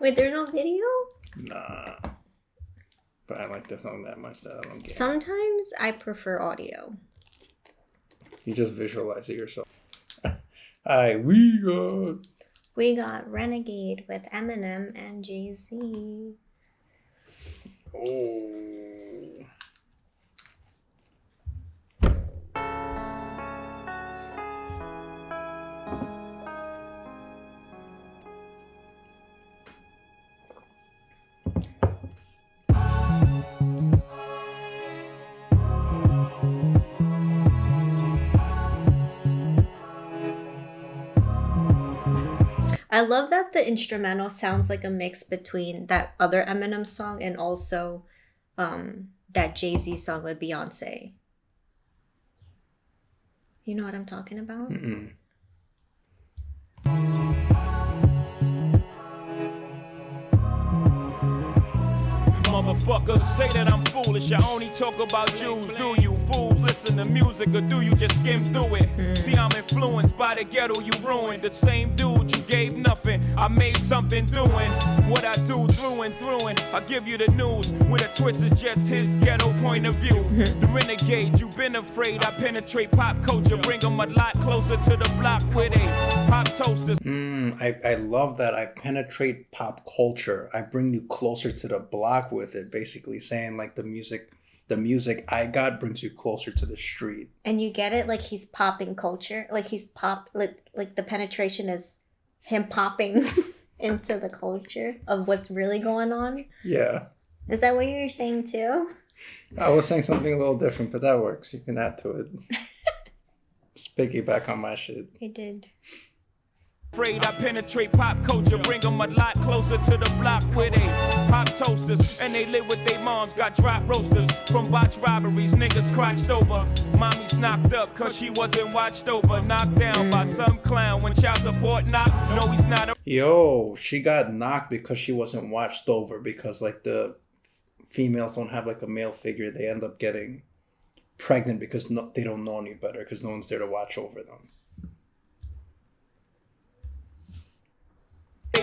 Wait, there's no video? Nah. But I like the song that much that I don't get. Sometimes I prefer audio. You just visualize it yourself. Alright, We got Renegade with Eminem and Jay-Z. Oh. I love that the instrumental sounds like a mix between that other Eminem song and also that Jay-Z song with Beyonce. You know what I'm talking about? Mm-mm. Motherfuckers say that I'm foolish. I only talk about Jews. Do you fools listen to music or do you just skim through it? See, I'm influenced by the ghetto you ruined. The same dude you gave nothing. I made something doing what I do through and through. And I give you the news with a twist is just his ghetto point of view. The renegade, you've been afraid. I penetrate pop culture, bring them a lot closer to the block where they pop toasters. I love that. I penetrate pop culture. I bring you closer to the block with it. Basically saying like the music I got brings you closer to the street. And you get it? Like he's popping culture. Like like the penetration is him popping into the culture of what's really going on. Yeah. Is that what you were saying too? I was saying something a little different, but that works. You can add to it. Just piggyback on my shit. I did. Afraid I penetrate pop culture, bring them a lot closer to the block where they pop toasters and they live with their moms, got drop roasters from botch robberies, niggas crotched over. Mommy's knocked up cause she wasn't watched over, knocked down by some clown when child support knocked. No, he's not a Yo, she got knocked because she wasn't watched over because like the females don't have like a male figure. They end up getting pregnant because they don't know any better because no one's there to watch over them.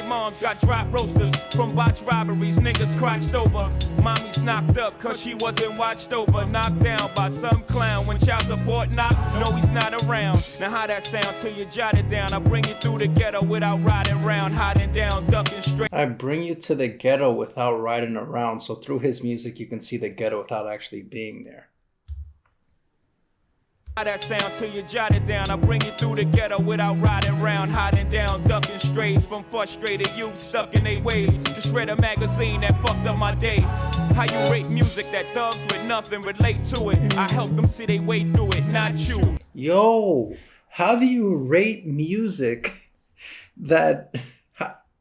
moms got drop roasters from botch robberies, niggas crotched over. Mommy's knocked up cause she wasn't watched over, knocked down by some clown when child support knocked. No, he's not around. Now how that sound till you jot it down? I bring you through the ghetto without riding around, hiding down, ducking straight. I bring you to the ghetto without riding around. So through his music you can see the ghetto without actually being there. How that sound till you jot it down? I bring you through the ghetto without riding around, hiding down, ducking strays from frustrated youth stuck in their ways. Just read a magazine that fucked up my day. How you rate music that thugs with nothing relate to it? I help them see they way through it, not you. Yo, how do you rate music that...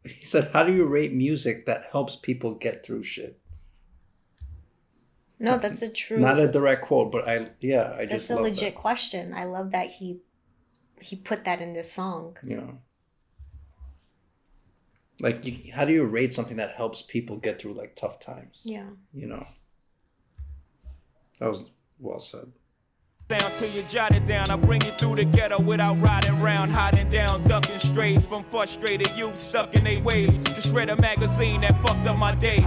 He said, how do you rate music that helps people get through shit? No, that's a true... Not a direct quote, but I just love that. That's a legit question. I love that he put that in this song. You know. Like, how do you rate something that helps people get through, like, tough times? Yeah. You know. That was well said. Down till you jot it down. I bring you through the ghetto without riding around, hiding down, ducking strays from frustrated youth stuck in their ways. Just read a magazine that fucked up my day.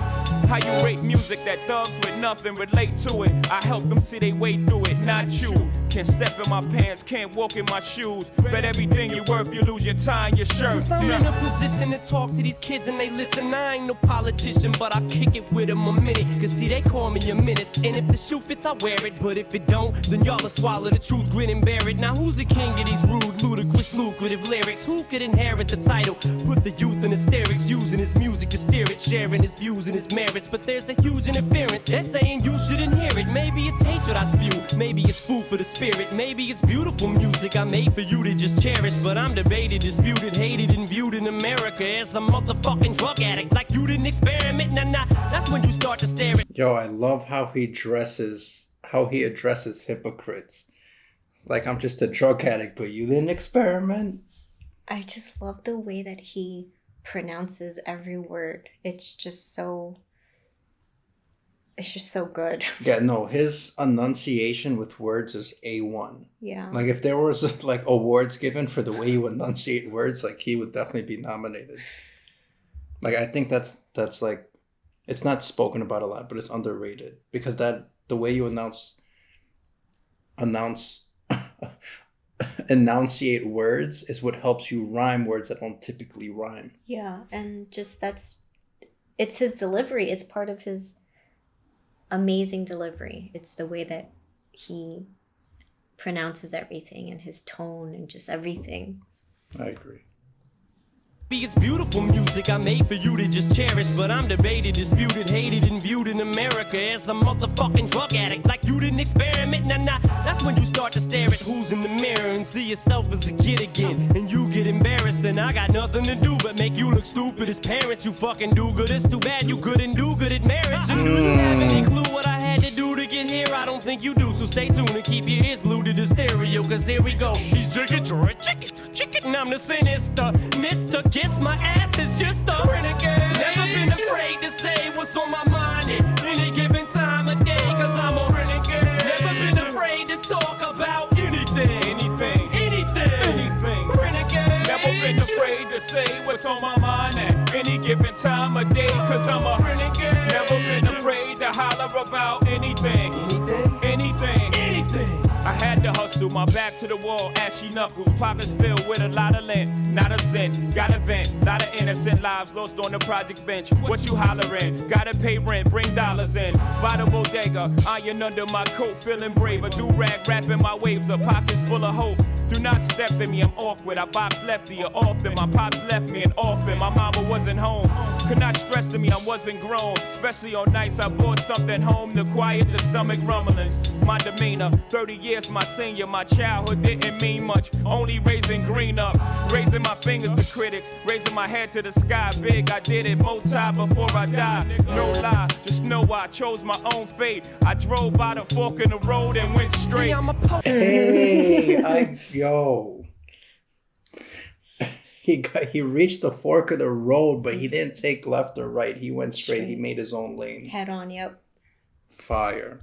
How you rate music that thugs with nothing relate to it? I help them see they way through it, not you. Can't step in my pants, can't walk in my shoes. Bet everything you worth, you lose your tie and your shirt. Since I'm in a position to talk to these kids and they listen, I ain't no politician, but I kick it with them a minute. Cause see, they call me a menace. And if the shoe fits, I wear it. But if it don't, then y'all will swallow the truth, grin and bear it. Now who's the king of these rude, ludicrous, lucrative lyrics? Who could inherit the title? Put the youth in hysterics, using his music to steer it, sharing his views and his merits. But there's a huge interference. They're saying you shouldn't hear it. Maybe it's hatred I spew. Maybe it's food for the spirit. Maybe it's beautiful music I made for you to just cherish. But I'm debated, disputed, hated, and viewed in America as a motherfucking drug addict. Like you didn't experiment. Nah, that's when you start to stare at. Yo, I love how he addresses hypocrites. Like, I'm just a drug addict, but you didn't experiment. I just love the way that he pronounces every word. It's just so good. Yeah, no, his enunciation with words is A1. Yeah. Like, if there was, like, awards given for the way you enunciate words, like, he would definitely be nominated. Like I think that's like it's not spoken about a lot, but it's underrated because that the way you announce enunciate words is what helps you rhyme words that don't typically rhyme. Yeah, and just it's his delivery. It's part of his amazing delivery. It's the way that he pronounces everything and his tone and just everything. I agree. It's beautiful music I made for you to just cherish, but I'm debated, disputed, hated, and viewed in America as a motherfucking drug addict. Like you didn't experiment, nah. That's when you start to stare at who's in the mirror and see yourself as a kid again. And you get embarrassed, then I got nothing to do but make you look stupid as parents. You fucking do good. It's too bad you couldn't do good at marriage. And do you have any clue what I had to do to get here? I don't think you do, so stay tuned and keep your ears glued to the stereo, cause here we go. He's chicken, and I'm the sinister Mr. Kiss my ass is just a renegade. Never been afraid to say what's on my mind at any given time of day, cause I'm a renegade. Never been afraid to talk about anything. Renegade. Never been afraid to say what's on my mind at any given time of day, cause I'm a renegade. Never been afraid to holler about anything. I had to hustle, my back to the wall, ashy knuckles, pockets filled with a lot of lint, not a cent, got a vent, lot of innocent lives lost on the project bench. What you hollering? Gotta pay rent, bring dollars in, by the bodega, iron under my coat, feeling brave, a do-rag wrapping my waves, up pockets full of hope. Do not step to me, I'm awkward. I box lefty or often. My pops left me an orphan. My mama wasn't home. Could not stress to me, I wasn't grown. Especially on nights I brought something home to quiet the stomach rumblings. My demeanor, 30 years my senior. My childhood didn't mean much. Only raising green up. Raising my fingers to critics. Raising my head to the sky. Big, I did it multi before I died. No lie, just know I chose my own fate. I drove by the fork in the road and went straight. Hey, yo. He reached the fork of the road, but he didn't take left or right. He went straight. He made his own lane. Head on, yep. Fire.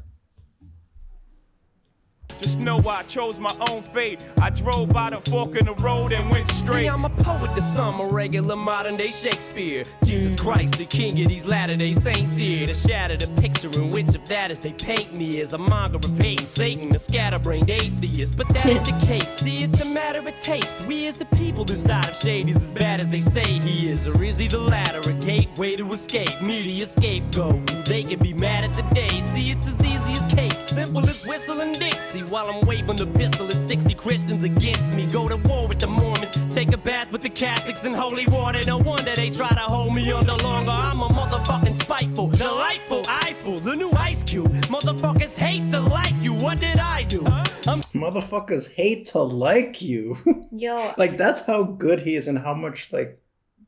Just know I chose my own fate. I drove by the fork in the road and went straight. See, I'm a poet to some, a regular modern day Shakespeare. Jesus Christ, the king of these latter-day saints here, to shatter the picture in which of that as they paint me as a monger of hate and Satan, a scatterbrained atheist. But that ain't the case. See, it's a matter of taste. We as the people decide if shade is as bad as they say he is, or is he the latter, a gateway to escape, media scapegoat. They can be mad at today. See, it's as easy as cake, simple as whistling Dixie. While I'm waving the pistol at 60 Christians against me. Go to war with the Mormons, take a bath with the Catholics in holy water. No wonder they try to hold me under longer. I'm a motherfucking spiteful, delightful, eyeful, the new Ice Cube. Motherfuckers hate to like you, what did I do? Motherfuckers hate to like you. Yo. Like, that's how good he is and how much, like,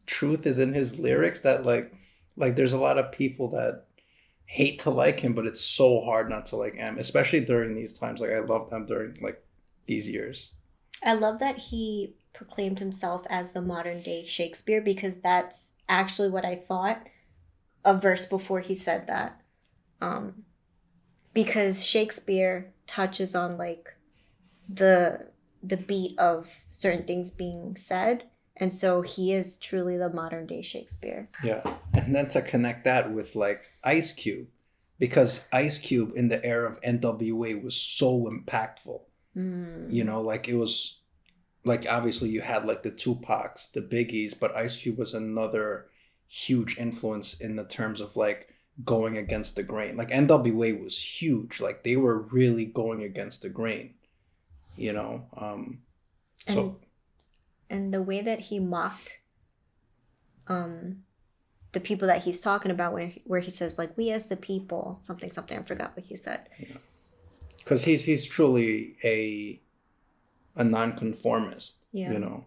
truth is in his lyrics that, like there's a lot of people that hate to like him, but it's so hard not to like him, especially during these times. Like, I loved him during like these years. I love that he proclaimed himself as the modern day Shakespeare, because that's actually what I thought a verse before he said that. Because Shakespeare touches on like the beat of certain things being said, and so he is truly the modern day Shakespeare. Yeah. And then to connect that with like Ice Cube, because Ice Cube in the era of NWA was so impactful. You know, like it was like, obviously you had like the Tupacs, the Biggies, but Ice Cube was another huge influence in the terms of like going against the grain. Like NWA was huge. Like they were really going against the grain, you know? And the way that he mocked the people that he's talking about where he says like, we as the people, something, I forgot what he said. Because he's truly a nonconformist, you know?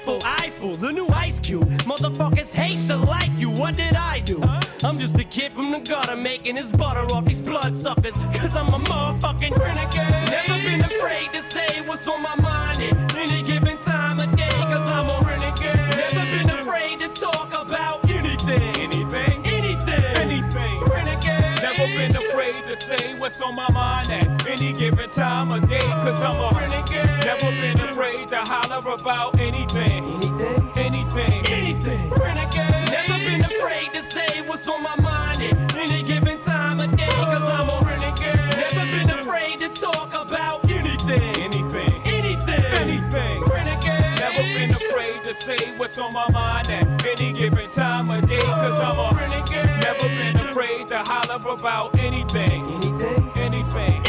Eyeful, the new Ice Cube. Motherfuckers hate to like you, what did I do? I'm just a kid from the gutter making his butter off these bloodsuckers, cause I'm a motherfucking renegade. Never been afraid to say what's on my mind at any given time of day, cause I'm a renegade. Never been afraid to talk about anything. Renegade. Never been afraid to say what's on my mind at any given time of day, cause I'm a renegade. Never been afraid to holler about anything. anything. Renegade. Never been afraid to say what's on my mind at any given time of day, cause I'm a renegade. Never been afraid to talk about anything. Anything. Renegade. Never been afraid to say what's on my mind at any given time of day, cause I'm a renegade. Never been afraid to holler about anything. Anything.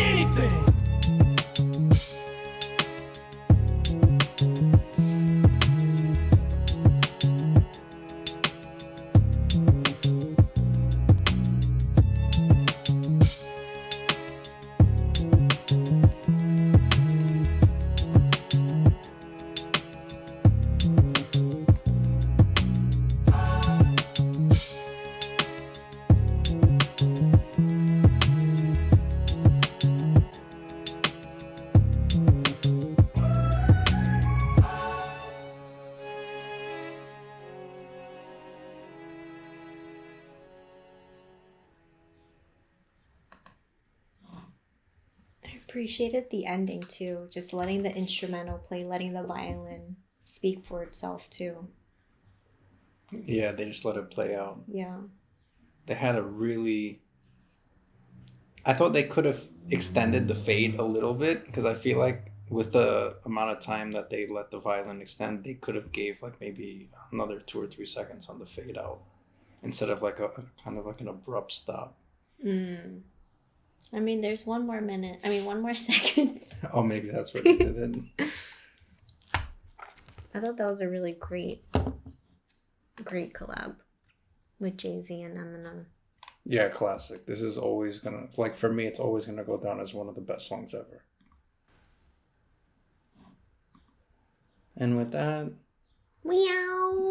Appreciated the ending too, just letting the instrumental play, letting the violin speak for itself too. Yeah, they just let it play out. Yeah. They had a really... I thought they could have extended the fade a little bit, because I feel like with the amount of time that they let the violin extend, they could have gave like maybe another 2 or 3 seconds on the fade out instead of like a kind of like an abrupt stop. I mean, there's 1 more minute. I mean, 1 more second. Oh, maybe that's what they did it. I thought that was a really great collab with Jay-Z and Eminem. Yeah, classic. This is always gonna, like, for me, it's always gonna go down as one of the best songs ever. And with that, Meow.